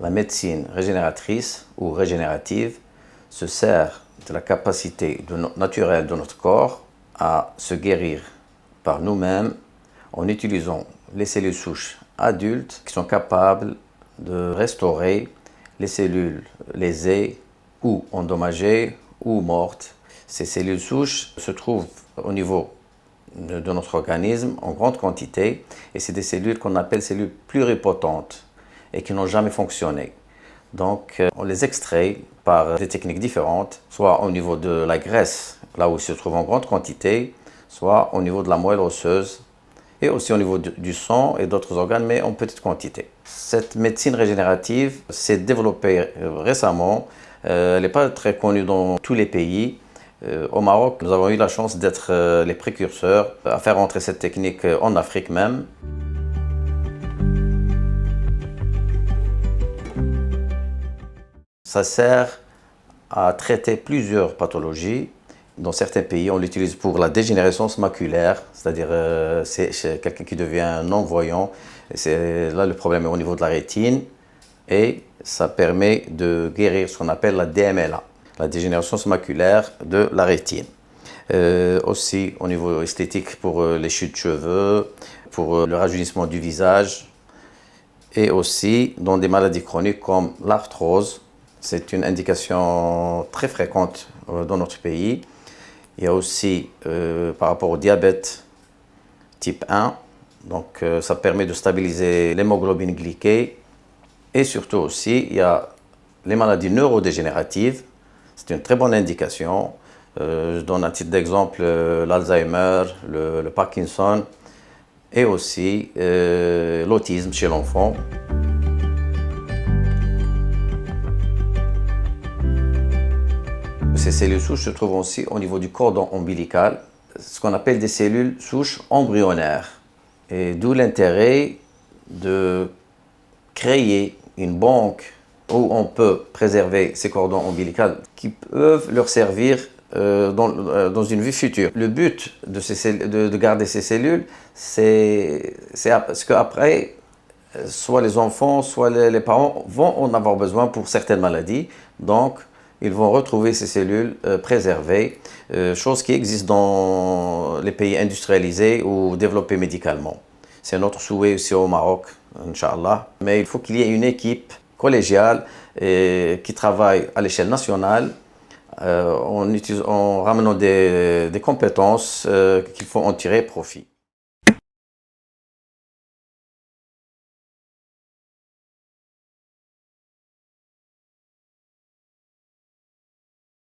La médecine régénératrice ou régénérative se sert de la capacité naturelle de notre corps à se guérir par nous-mêmes en utilisant les cellules souches adultes qui sont capables de restaurer les cellules lésées ou endommagées ou mortes. Ces cellules souches se trouvent au niveau de notre organisme en grande quantité et c'est des cellules qu'on appelle cellules pluripotentes et qui n'ont jamais fonctionné. Donc on les extrait par des techniques différentes, soit au niveau de la graisse, là où ils se trouvent en grande quantité, soit au niveau de la moelle osseuse et aussi au niveau du sang et d'autres organes, mais en petite quantité. Cette médecine régénérative s'est développée récemment. Elle n'est pas très connue dans tous les pays. Au Maroc, nous avons eu la chance d'être les précurseurs à faire entrer cette technique en Afrique même. Ça sert à traiter plusieurs pathologies. Dans certains pays, on l'utilise pour la dégénérescence maculaire, c'est-à-dire c'est quelqu'un qui devient non-voyant. Là, le problème est au niveau de la rétine et ça permet de guérir ce qu'on appelle la DMLA, la dégénérescence maculaire de la rétine. Aussi au niveau esthétique pour les chutes de cheveux, pour le rajeunissement du visage et aussi dans des maladies chroniques comme l'arthrose. C'est une indication très fréquente dans notre pays. Il y a aussi par rapport au diabète type 1, donc ça permet de stabiliser l'hémoglobine glyquée. Et surtout aussi, il y a les maladies neurodégénératives. C'est une très bonne indication. Je donne un titre d'exemple, l'Alzheimer, le Parkinson et aussi l'autisme chez l'enfant. Ces cellules souches se trouvent aussi au niveau du cordon ombilical, ce qu'on appelle des cellules souches embryonnaires. Et d'où l'intérêt de créer une banque où on peut préserver ces cordons ombilicaux qui peuvent leur servir dans une vie future. Le but de garder ces cellules, c'est parce qu'après, soit les enfants, soit les parents vont en avoir besoin pour certaines maladies. Donc, ils vont retrouver ces cellules préservées, chose qui existe dans les pays industrialisés ou développés médicalement. C'est notre souhait aussi au Maroc, Inch'Allah. Mais il faut qu'il y ait une équipe collégiale qui travaille à l'échelle nationale en ramenant des compétences qu'il faut en tirer profit.